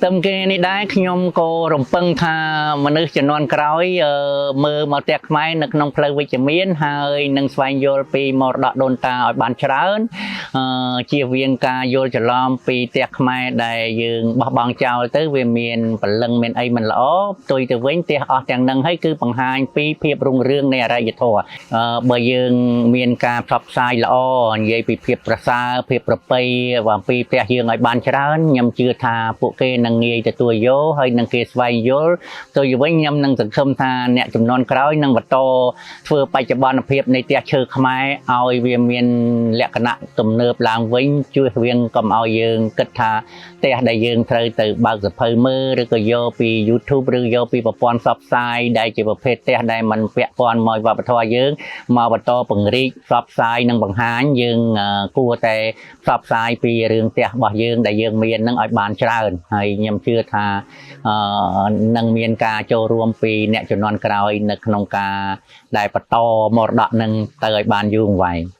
តឹមគេនេះដែរខ្ញុំក៏រំពឹងថាមនុស្សជំនាន់ក្រោយមើលមកផ្ទះខ្មែរនៅក្នុងផ្លូវវិជ្ជមានហើយនឹងស្វែងយល់ពីមរតកដូនតាឲ្យបានច្រើនជៀសវាងការយល់ច្រឡំពីផ្ទះខ្មែរដែលយើងបោះបង់ចោលទៅវាមានព្រលឹងមានអីមិនល្អផ្ទុយទៅវិញផ្ទះអស់ទាំងនឹងហើយគឺបង្ហាញពីភាពរុងរឿងនៃអរិយធម៌បើយើងមានការផ្សព្វផ្សាយល្អនិយាយពីភាពប្រសើរភាពប្រពៃអំពីផ្ទះយើងឲ្យបានច្រើនខ្ញុំជឿថាពួកគេនឹងងាយទទួលយកហើយនឹងគេស្វែងយល់ទៅវិញខ្ញុំនឹងសង្ឃឹមថាអ្នកចំនួនក្រោយនឹងបន្តធ្វើបច្ចុប្បន្នភាពនៃផ្ទះឈើខ្មែរឲ្យវាមានលក្ខណៈទំនើបឡើងវិញជួយវាងកុំឲ្យយើងគិតថាផ្ទះដែលយើងត្រូវទៅបើកសភៅមើលឬក៏យកពី YouTube ឬយកពីប្រព័ន្ធផ្សព្វផ្សាយដែលជាប្រភេទផ្ទះដែលมันពាក់ព័ន្ធមកវប្បធម៌យើងមកបន្តពង្រីកផ្សព្វផ្សាយនិងបង្ហាញយើងគួរតែផ្សព្វផ្សាយពីរឿងផ្ទះរបស់យើងដែលយើងមាននឹងឲ្យបានច្រើនហើយខ្ញុំជឿថានឹងមានការចូលរួមពីអ្នកជំនាន់ក្រោយនៅក្នុងការដែលបន្តមរតកនឹងទៅឲ្យបានយូរអង្វែង